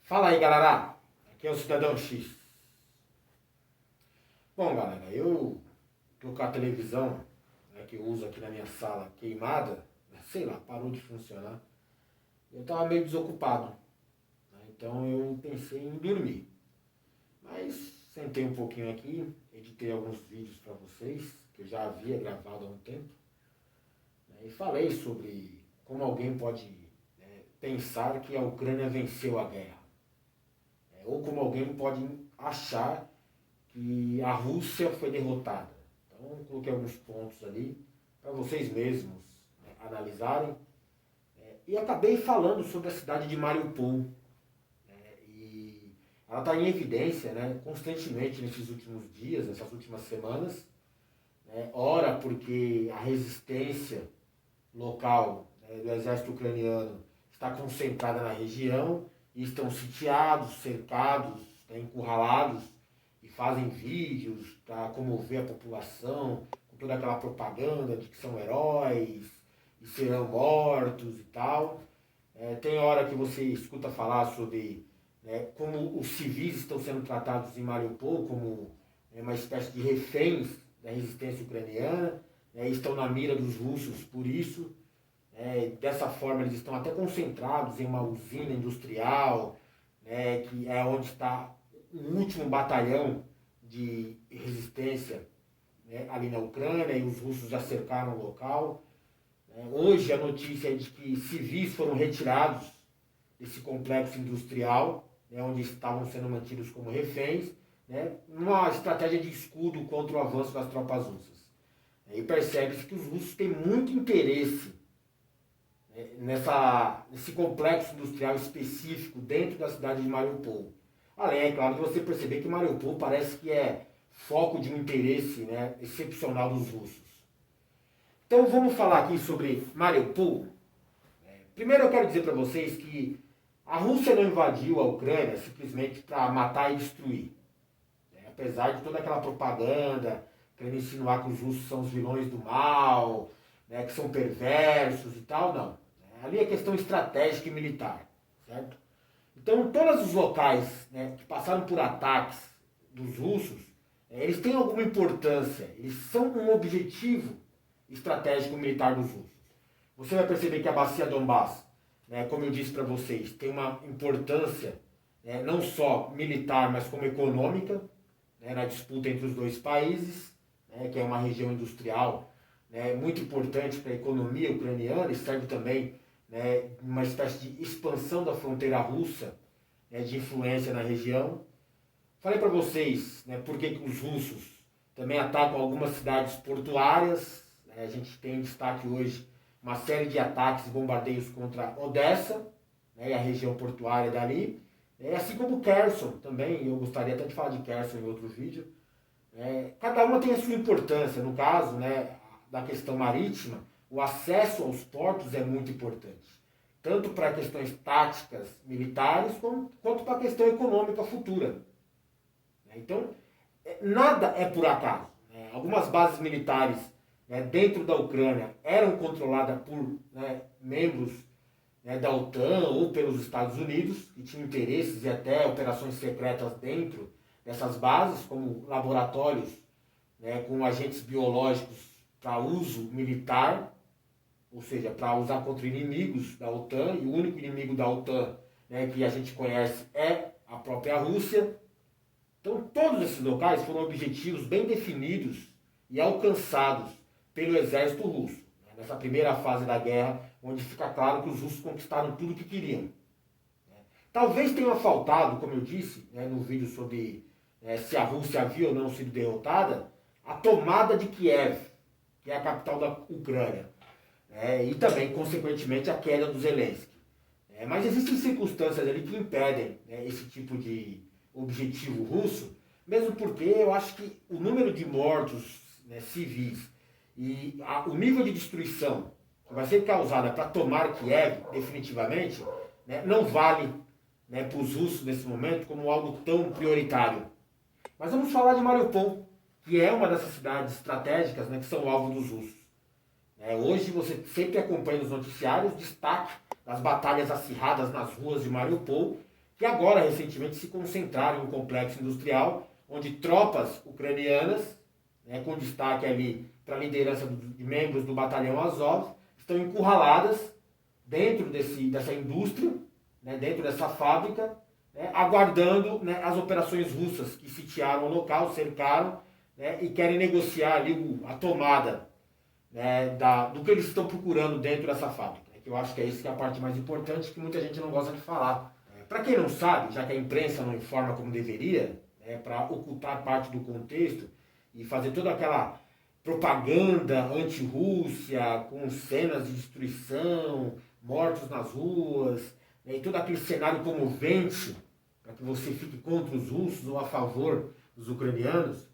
Fala aí, galera. Aqui é o Cidadão X. Bom, galera, eu tô com a televisão, que eu uso aqui na minha sala queimada, sei lá, parou de funcionar. Eu tava meio desocupado, então eu pensei em dormir. Mas sentei um pouquinho aqui, editei alguns vídeos para vocês, que eu já havia gravado há um tempo, e falei sobre como alguém pode pensar que a Ucrânia venceu a guerra. Ou como alguém pode achar que a Rússia foi derrotada. Então, coloquei alguns pontos ali para vocês mesmos analisarem. E acabei falando sobre a cidade de Mariupol. E ela está em evidência, constantemente nesses últimos dias, nessas últimas semanas. Ora porque a resistência local do exército ucraniano está concentrada na região e estão sitiados, cercados, encurralados e fazem vídeos para comover a população com toda aquela propaganda de que são heróis e serão mortos e tal. Tem hora que você escuta falar sobre como os civis estão sendo tratados em Mariupol como uma espécie de reféns da resistência ucraniana, e estão na mira dos russos por isso. Dessa forma eles estão até concentrados em uma usina industrial, que é onde está o último batalhão de resistência ali na Ucrânia, e os russos já cercaram o local. Hoje a notícia é de que civis foram retirados desse complexo industrial, onde estavam sendo mantidos como reféns, numa estratégia de escudo contra o avanço das tropas russas. E percebe-se que os russos têm muito interesse nesse complexo industrial específico dentro da cidade de Mariupol. Além, é claro, de você perceber que Mariupol parece que é foco de um interesse excepcional dos russos. Então vamos falar aqui sobre Mariupol. Primeiro eu quero dizer para vocês que a Rússia não invadiu a Ucrânia simplesmente para matar e destruir. Apesar de toda aquela propaganda querendo insinuar que os russos são os vilões do mal, que são perversos e tal, não. Ali é questão estratégica e militar, certo? Então, todos os locais que passaram por ataques dos russos, eles têm alguma importância, eles são um objetivo estratégico militar dos russos. Você vai perceber que a bacia Donbass, como eu disse para vocês, tem uma importância não só militar, mas como econômica, na disputa entre os dois países, que é uma região industrial muito importante para a economia ucraniana e serve também uma espécie de expansão da fronteira russa, de influência na região. Falei para vocês por que os russos também atacam algumas cidades portuárias. A gente tem em destaque hoje uma série de ataques e bombardeios contra Odessa, e a região portuária dali, assim como Kherson também. Eu gostaria até de falar de Kherson em outro vídeo. Cada uma tem a sua importância. No caso da questão marítima, o acesso aos portos é muito importante, tanto para questões táticas militares, quanto para a questão econômica futura. Então, nada é por acaso. Algumas bases militares dentro da Ucrânia eram controladas por membros da OTAN ou pelos Estados Unidos, que tinham interesses e até operações secretas dentro dessas bases, como laboratórios com agentes biológicos para uso militar, ou seja, para usar contra inimigos da OTAN, e o único inimigo da OTAN que a gente conhece é a própria Rússia. Então todos esses locais foram objetivos bem definidos e alcançados pelo exército russo, nessa primeira fase da guerra, onde fica claro que os russos conquistaram tudo o que queriam. Talvez tenha faltado, como eu disse no vídeo sobre se a Rússia havia ou não sido derrotada, a tomada de Kiev, que é a capital da Ucrânia, e também, consequentemente, a queda do Zelensky. Mas existem circunstâncias ali que impedem esse tipo de objetivo russo, mesmo porque eu acho que o número de mortos civis e o nível de destruição que vai ser causada para tomar Kiev definitivamente não vale para os russos nesse momento como algo tão prioritário. Mas vamos falar de Mariupol, que é uma dessas cidades estratégicas que são alvo dos russos. Hoje você sempre acompanha nos noticiários destaque das batalhas acirradas nas ruas de Mariupol, que agora recentemente se concentraram em um complexo industrial onde tropas ucranianas, né, com destaque ali para a liderança de membros do batalhão Azov, estão encurraladas dentro dessa indústria, né, dentro dessa fábrica, né, aguardando, né, as operações russas que sitiaram o local, cercaram, né, e querem negociar ali a tomada, né, do que eles estão procurando dentro dessa fábrica. Eu acho que é isso que é a parte mais importante, que muita gente não gosta de falar. Para quem não sabe, já que a imprensa não informa como deveria, né, para ocultar parte do contexto e fazer toda aquela propaganda anti-Rússia, com cenas de destruição, mortos nas ruas, né, e todo aquele cenário comovente, para que você fique contra os russos ou a favor dos ucranianos,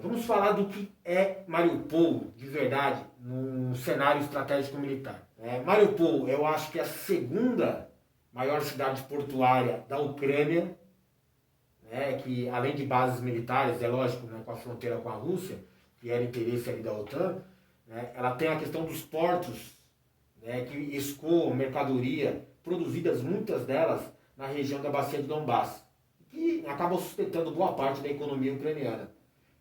vamos falar do que é Mariupol, de verdade, num cenário estratégico militar. Mariupol, eu acho que é a segunda maior cidade portuária da Ucrânia, né, que além de bases militares, é lógico, né, com a fronteira com a Rússia, que era interesse ali da OTAN, né, ela tem a questão dos portos, né, que escoam mercadoria, produzidas muitas delas na região da bacia de Donbass, que acabam sustentando boa parte da economia ucraniana.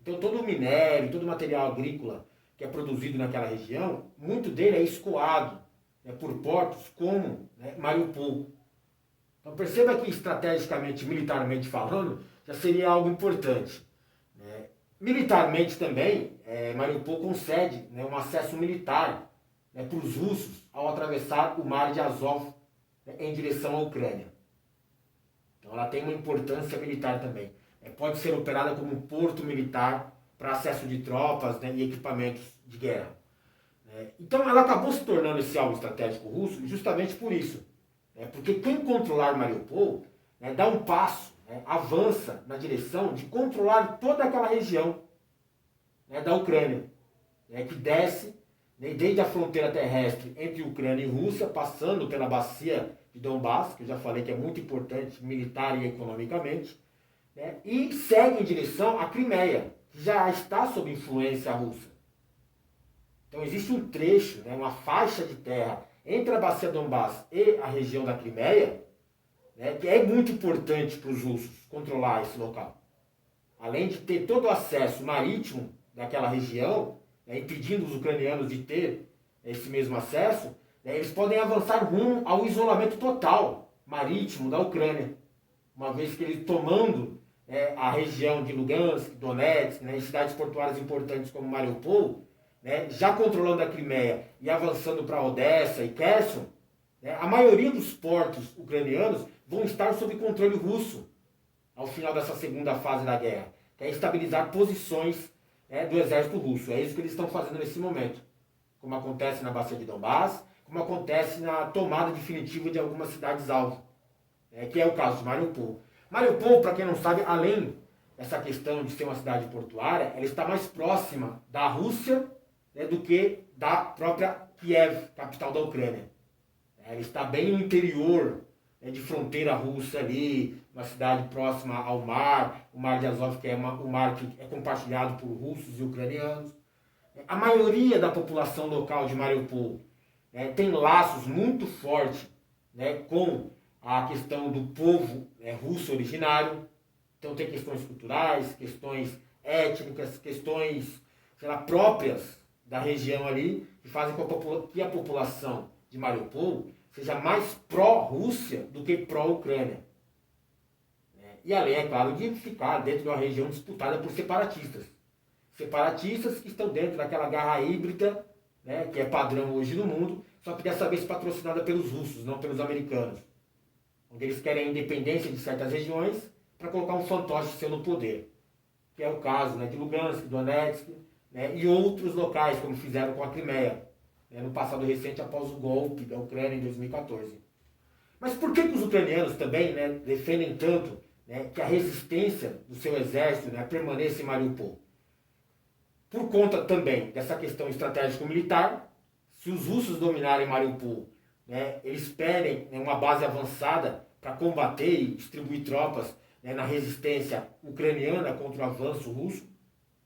Então todo o minério, todo o material agrícola que é produzido naquela região, muito dele é escoado, né, por portos como, né, Mariupol. Então perceba que estrategicamente, militarmente falando, já seria algo importante. Né? Militarmente também, Mariupol concede, né, um acesso militar, né, para os russos ao atravessar o mar de Azov, né, em direção à Ucrânia. Então ela tem uma importância militar também. Pode ser operada como um porto militar para acesso de tropas, né, e equipamentos de guerra. Então ela acabou se tornando esse alvo estratégico russo justamente por isso. Porque quem controlar Mariupol, né, dá um passo, né, avança na direção de controlar toda aquela região, né, da Ucrânia, né, que desce, né, desde a fronteira terrestre entre Ucrânia e Rússia, passando pela bacia de Donbass, que eu já falei que é muito importante militar e economicamente, né, e segue em direção à Crimeia, que já está sob influência russa. Então existe um trecho, né, uma faixa de terra entre a bacia Donbass e a região da Crimeia, né, que é muito importante para os russos controlar esse local. Além de ter todo o acesso marítimo daquela região, né, impedindo os ucranianos de ter esse mesmo acesso, né, eles podem avançar rumo ao isolamento total marítimo da Ucrânia, uma vez que eles tomando, a região de Lugansk, Donetsk, né, e cidades portuárias importantes como Mariupol, né, já controlando a Crimeia e avançando para Odessa e Kherson, né, a maioria dos portos ucranianos vão estar sob controle russo ao final dessa segunda fase da guerra, que é estabilizar posições, né, do exército russo. É isso que eles estão fazendo nesse momento, como acontece na bacia de Donbass, como acontece na tomada definitiva de algumas cidades-alvo, né, que é o caso de Mariupol. Mariupol, para quem não sabe, além dessa questão de ser uma cidade portuária, ela está mais próxima da Rússia, né, do que da própria Kiev, capital da Ucrânia. Ela está bem no interior, né, de fronteira russa ali, uma cidade próxima ao mar, o mar de Azov, que é um mar que é compartilhado por russos e ucranianos. A maioria da população local de Mariupol, né, tem laços muito fortes, né, com a questão do povo, né, russo originário. Então tem questões culturais, questões étnicas, questões, sei lá, próprias da região ali, que fazem com que a população de Mariupol seja mais pró-Rússia do que pró-Ucrânia. E além, é claro, de ficar dentro de uma região disputada por separatistas. Separatistas que estão dentro daquela guerra híbrida, né, que é padrão hoje no mundo, só que dessa vez patrocinada pelos russos, não pelos americanos. Onde eles querem a independência de certas regiões para colocar um fantoche seu no poder. Que é o caso, né, de Lugansk, Donetsk, né, e outros locais, como fizeram com a Crimeia, né, no passado recente, após o golpe da Ucrânia em 2014. Mas por que os ucranianos também, né, defendem tanto, né, que a resistência do seu exército, né, permaneça em Mariupol? Por conta também dessa questão estratégico-militar. Se os russos dominarem Mariupol, né, eles pedem, né, uma base avançada para combater e distribuir tropas, né, na resistência ucraniana contra o avanço russo.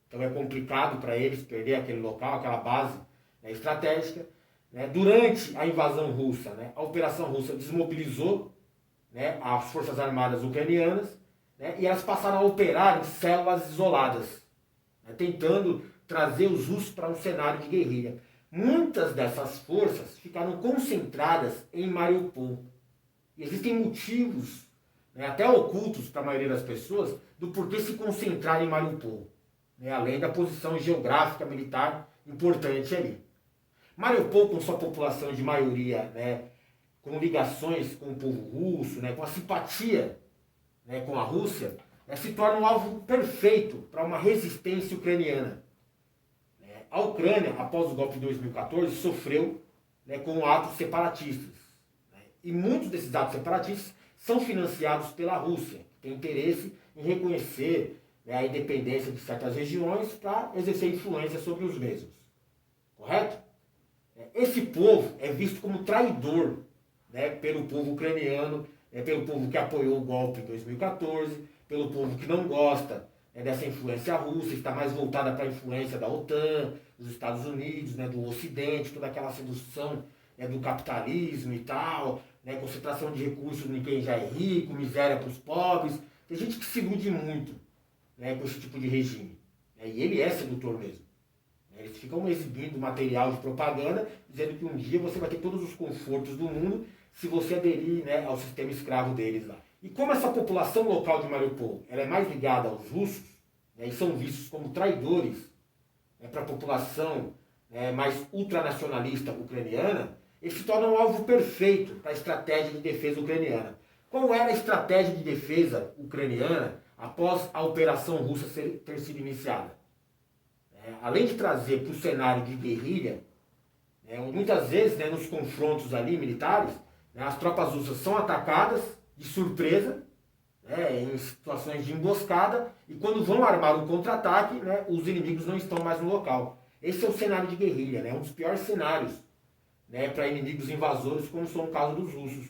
Então é complicado para eles perder aquele local, aquela base, né, estratégica. Né. Durante a invasão russa, né, a operação russa desmobilizou, né, as forças armadas ucranianas, né, e elas passaram a operar em células isoladas, né, tentando trazer os russos para um cenário de guerrilha. Muitas dessas forças ficaram concentradas em Mariupol. E existem motivos, né, até ocultos para a maioria das pessoas, do porquê se concentrar em Mariupol, né, além da posição geográfica militar importante ali. Mariupol, com sua população de maioria, né, com ligações com o povo russo, né, com a simpatia, né, com a Rússia, né, se torna um alvo perfeito para uma resistência ucraniana. A Ucrânia, após o golpe de 2014, sofreu, né, com atos separatistas. Né, e muitos desses atos separatistas são financiados pela Rússia, que tem interesse em reconhecer, né, a independência de certas regiões para exercer influência sobre os mesmos. Correto? Esse povo é visto como traidor, né, pelo povo ucraniano, pelo povo que apoiou o golpe em 2014, pelo povo que não gosta, né, dessa influência russa, está mais voltada para a influência da OTAN, dos Estados Unidos, né, do Ocidente, toda aquela sedução, né, do capitalismo e tal, né, concentração de recursos em quem já é rico, miséria para os pobres. Tem gente que se ilude muito, né, com esse tipo de regime. Né, e ele é sedutor mesmo. Eles ficam exibindo material de propaganda, dizendo que um dia você vai ter todos os confortos do mundo se você aderir, né, ao sistema escravo deles lá. E como essa população local de Mariupol ela é mais ligada aos russos, né, e são vistos como traidores, né, para a população, né, mais ultranacionalista ucraniana, eles se tornam um alvo perfeito para a estratégia de defesa ucraniana. Qual era a estratégia de defesa ucraniana após a operação russa ter sido iniciada? Além de trazer para o cenário de guerrilha, né, muitas vezes, né, nos confrontos ali militares, né, as tropas russas são atacadas de surpresa, né, em situações de emboscada, e quando vão armar um contra-ataque, né, os inimigos não estão mais no local. Esse é o cenário de guerrilha, né, um dos piores cenários, né, para inimigos invasores, como são o caso dos russos.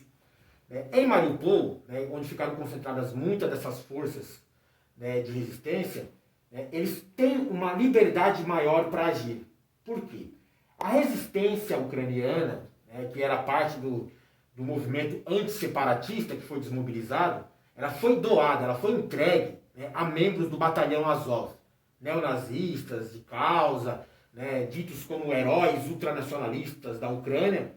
Em Mariupol, né, onde ficaram concentradas muitas dessas forças, né, de resistência, eles têm uma liberdade maior para agir. Por quê? A resistência ucraniana, né, que era parte do movimento antisseparatista que foi desmobilizado, ela foi doada, ela foi entregue, né, a membros do batalhão Azov, neonazistas de causa, né, ditos como heróis ultranacionalistas da Ucrânia,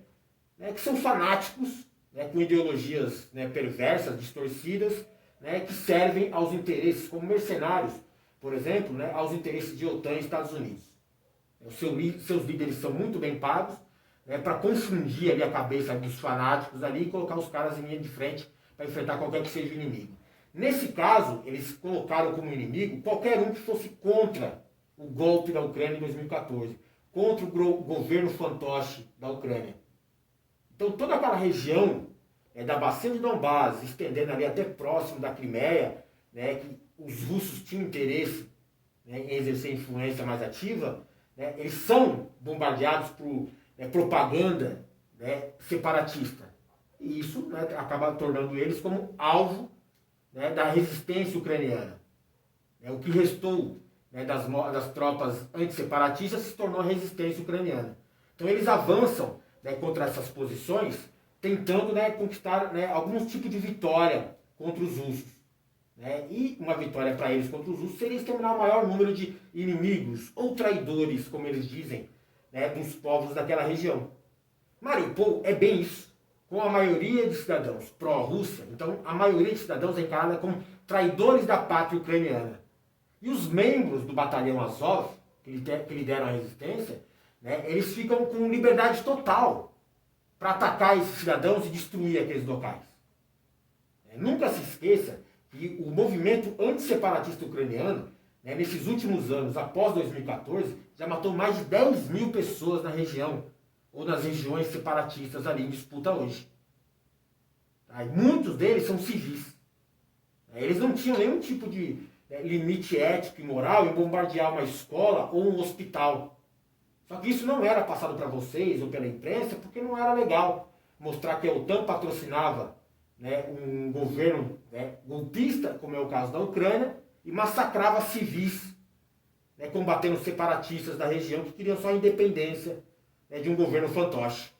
né, que são fanáticos, né, com ideologias, né, perversas, distorcidas, né, que servem aos interesses como mercenários, por exemplo, né, aos interesses de OTAN e Estados Unidos. Seus líderes são muito bem pagos, né, para confundir ali a cabeça dos fanáticos ali e colocar os caras em linha de frente para enfrentar qualquer que seja o inimigo. Nesse caso, eles colocaram como inimigo qualquer um que fosse contra o golpe da Ucrânia em 2014, contra o governo fantoche da Ucrânia. Então toda aquela região da bacia de Donbás, estendendo ali até próximo da Crimeia, né, que os russos tinham interesse, né, em exercer influência mais ativa, né, eles são bombardeados por propaganda, né, separatista. E isso, né, acaba tornando eles como alvo, né, da resistência ucraniana. O que restou, né, das tropas antisseparatistas se tornou a resistência ucraniana. Então eles avançam, né, contra essas posições, tentando, né, conquistar, né, algum tipo de vitória contra os russos. Né? E uma vitória para eles contra os russos seria exterminar o maior número de inimigos ou traidores, como eles dizem, né, dos povos daquela região. Mariupol é bem isso, com a maioria de cidadãos pró-Rússia. Então a maioria de cidadãos é encarada como traidores da pátria ucraniana. E os membros do batalhão Azov, que lideram a resistência, né, eles ficam com liberdade total para atacar esses cidadãos e destruir aqueles locais. Nunca se esqueça que o movimento antisseparatista ucraniano, né, nesses últimos anos, após 2014, já matou mais de 10 mil pessoas na região, ou nas regiões separatistas ali em disputa hoje. E muitos deles são civis. Eles não tinham nenhum tipo de limite ético e moral em bombardear uma escola ou um hospital. Só que isso não era passado para vocês ou pela imprensa, porque não era legal mostrar que a OTAN patrocinava, né, um governo, né, golpista, como é o caso da Ucrânia, e massacrava civis, né, combatendo separatistas da região que queriam só a independência, né, de um governo fantoche.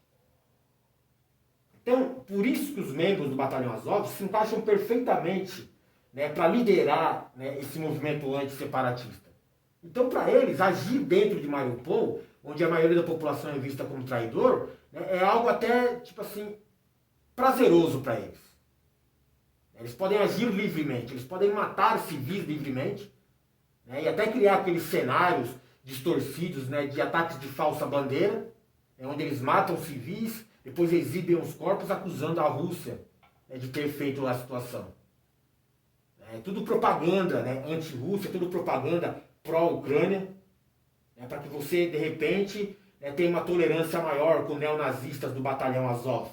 Então, por isso que os membros do Batalhão Azov se encaixam perfeitamente, né, para liderar, né, esse movimento antisseparatista. Então, para eles, agir dentro de Mariupol, onde a maioria da população é vista como traidor, né, é algo até, tipo assim, prazeroso para eles. Eles podem agir livremente, eles podem matar civis livremente, né, e até criar aqueles cenários distorcidos, né, de ataques de falsa bandeira, onde eles matam civis, depois exibem os corpos acusando a Rússia, né, de ter feito a situação. É tudo propaganda, né, anti-Rússia, tudo propaganda pró-Ucrânia, né, para que você, de repente, né, tenha uma tolerância maior com neonazistas do Batalhão Azov.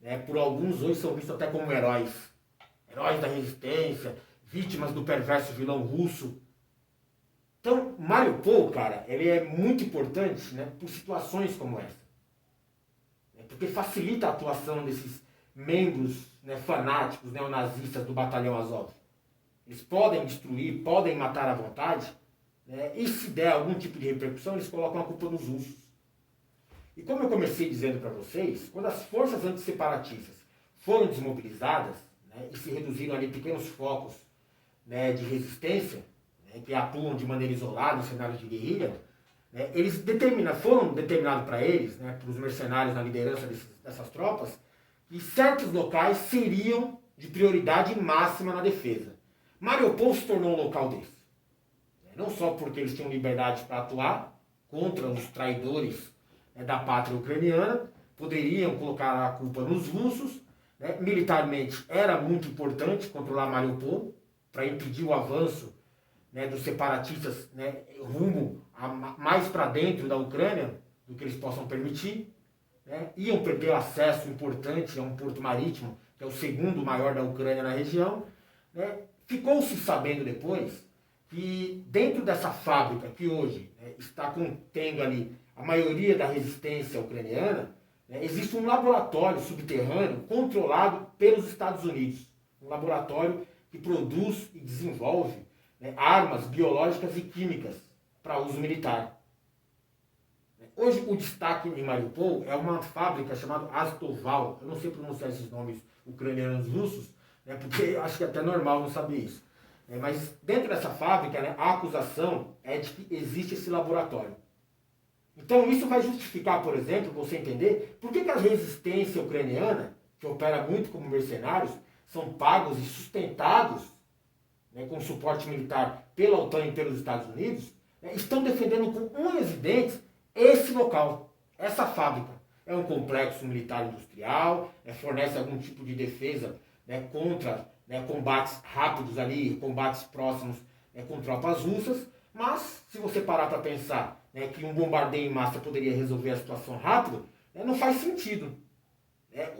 Né, por alguns hoje são vistos até como heróis. Heróis da resistência, vítimas do perverso vilão russo. Então, Mariupol, cara, ele é muito importante, né, por situações como essa. Porque facilita a atuação desses membros, né, fanáticos neonazistas do Batalhão Azov. Eles podem destruir, podem matar à vontade, né, e se der algum tipo de repercussão, eles colocam a culpa nos russos. E como eu comecei dizendo para vocês, quando as forças antisseparatistas foram desmobilizadas, né, e se reduziram ali pequenos focos, né, de resistência, né, que atuam de maneira isolada em cenários de guerrilha, né, eles foram determinados para eles, né, para os mercenários na liderança dessas tropas, que certos locais seriam de prioridade máxima na defesa. Mariupol se tornou um local desse. Não só porque eles tinham liberdade para atuar contra os traidores, né, da pátria ucraniana, poderiam colocar a culpa nos russos, né, militarmente era muito importante controlar Mariupol para impedir o avanço, né, dos separatistas, né, rumo mais para dentro da Ucrânia do que eles possam permitir. Né, iam perder acesso importante a um porto marítimo, que é o segundo maior da Ucrânia na região. Né. Ficou-se sabendo depois que dentro dessa fábrica que hoje, né, está contendo ali a maioria da resistência ucraniana, né, existe um laboratório subterrâneo controlado pelos Estados Unidos. Um laboratório que produz e desenvolve, né, armas biológicas e químicas para uso militar. Hoje o destaque em Mariupol é uma fábrica chamada Astoval. Eu não sei pronunciar esses nomes ucranianos russos, né, porque acho que é até normal não saber isso. Mas dentro dessa fábrica, né, a acusação é de que existe esse laboratório. Então isso vai justificar, por exemplo, você entender por que a resistência ucraniana, que opera muito como mercenários, são pagos e sustentados, né, com suporte militar pela OTAN e pelos Estados Unidos, né, estão defendendo com unhas e dentes esse local, essa fábrica. É um complexo militar industrial, né, fornece algum tipo de defesa, né, contra, né, combates rápidos ali, combates próximos, né, com tropas russas, mas se você parar para pensar, né, que um bombardeio em massa poderia resolver a situação rápido, né, não faz sentido.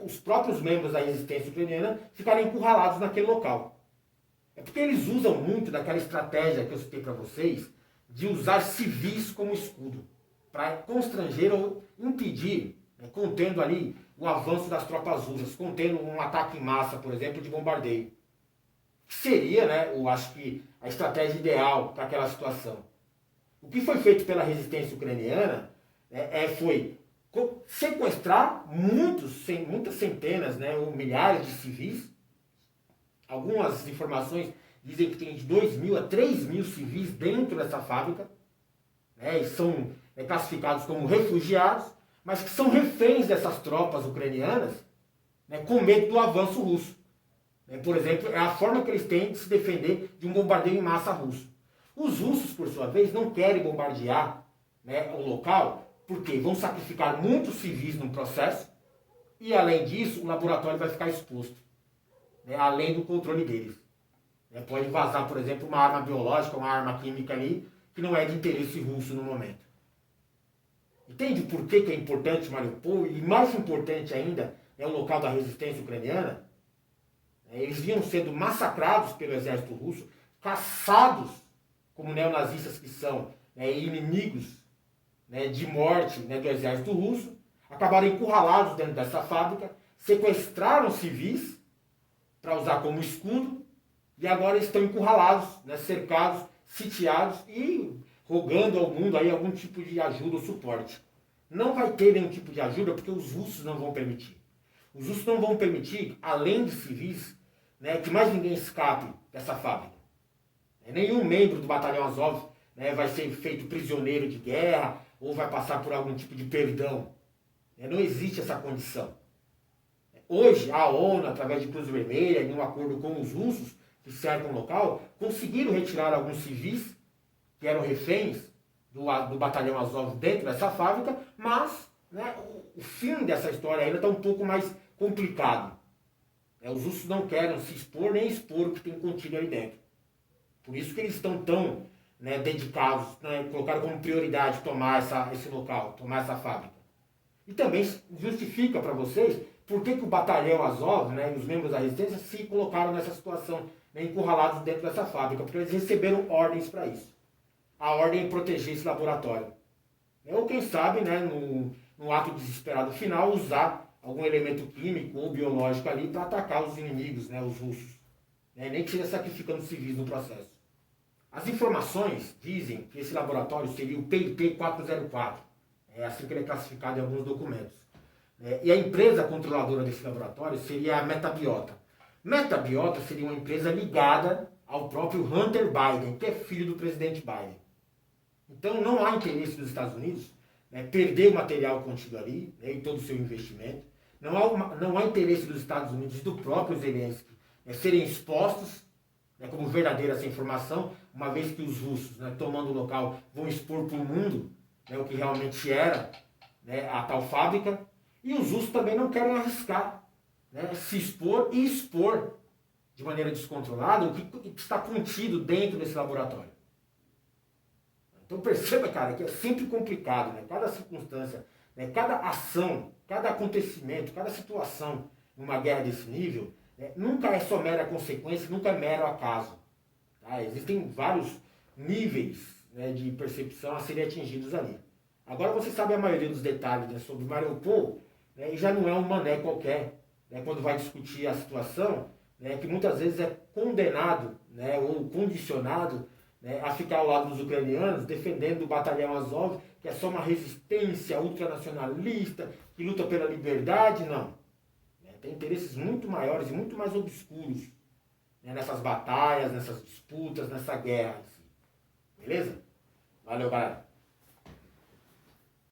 Os próprios membros da resistência ucraniana ficarem encurralados naquele local. É porque eles usam muito daquela estratégia que eu citei para vocês, de usar civis como escudo, para constranger ou impedir, né, contendo ali o avanço das tropas russas, contendo um ataque em massa, por exemplo, de bombardeio. Seria, né, eu acho que a estratégia ideal para aquela situação. O que foi feito pela resistência ucraniana, né, foi sequestrar muitas centenas, né, ou milhares de civis. Algumas informações dizem que tem de 2.000 a 3.000 civis dentro dessa fábrica, né, e são, né, classificados como refugiados, mas que são reféns dessas tropas ucranianas, né, com medo do avanço russo. Por exemplo, é a forma que eles têm de se defender de um bombardeio em massa russo. Os russos, por sua vez, não querem bombardear, né, o local, porque vão sacrificar muitos civis no processo, e além disso, o laboratório vai ficar exposto, né, além do controle deles. Pode vazar, por exemplo, uma arma biológica, uma arma química ali, que não é de interesse russo no momento. Entende por que é importante Mariupol? E mais importante ainda é o local da resistência ucraniana? Eles vinham sendo massacrados pelo exército russo, caçados como neonazistas que são, né, inimigos, né, de morte, né, do exército russo, acabaram encurralados dentro dessa fábrica, sequestraram civis para usar como escudo e agora estão encurralados, né, cercados, sitiados e rogando ao mundo aí algum tipo de ajuda ou suporte. Não vai ter nenhum tipo de ajuda porque os russos não vão permitir. Os russos não vão permitir, além de civis, né, que mais ninguém escape dessa fábrica. Nenhum membro do batalhão Azov, né, vai ser feito prisioneiro de guerra ou vai passar por algum tipo de perdão. Não existe essa condição. Hoje, a ONU, através de Cruz Vermelha, em um acordo com os russos que cercam o local, conseguiram retirar alguns civis que eram reféns do batalhão Azov dentro dessa fábrica, mas, né, o fim dessa história ainda está um pouco mais complicado. Os russos não querem se expor nem expor o que tem contido ali dentro. Por isso que eles estão tão, né, dedicados, né, colocaram como prioridade tomar esse local, tomar essa fábrica. E também justifica para vocês por que o batalhão Azov, né, e os membros da resistência se colocaram nessa situação, né, encurralados dentro dessa fábrica, porque eles receberam ordens para isso. A ordem é proteger esse laboratório. Ou quem sabe, né, no ato desesperado final, usar algum elemento químico ou biológico ali para atacar os inimigos, né, os russos. Nem que seja sacrificando civis no processo. As informações dizem que esse laboratório seria o PIP-404. É assim que ele é classificado em alguns documentos. E a empresa controladora desse laboratório seria a Metabiota. Metabiota seria uma empresa ligada ao próprio Hunter Biden, que é filho do presidente Biden. Então não há interesse dos Estados Unidos, né, perder o material contido ali, né, e todo o seu investimento. Não há interesse dos Estados Unidos e do próprio Zelensky, né, serem expostos, né, como verdadeira essa informação, uma vez que os russos, né, tomando o local, vão expor para o mundo, né, o que realmente era, né, a tal fábrica. E os russos também não querem arriscar, né, se expor e expor de maneira descontrolada o que está contido dentro desse laboratório. Então perceba, cara, que é sempre complicado, né? Cada circunstância, né? Cada ação, cada acontecimento, cada situação numa guerra desse nível, né? Nunca é só mera consequência, nunca é mero acaso. Tá? Existem vários níveis, né, de percepção a serem atingidos ali. Agora você sabe a maioria dos detalhes, né, sobre Mariupol, né, e já não é um mané qualquer, né, quando vai discutir a situação, né, que muitas vezes é condenado, né, ou condicionado, né, a ficar ao lado dos ucranianos, defendendo o batalhão Azov, que é só uma resistência ultranacionalista, que luta pela liberdade. Não. Tem interesses muito maiores e muito mais obscuros, né, nessas batalhas, nessas disputas, nessa guerra. Beleza? Valeu, galera.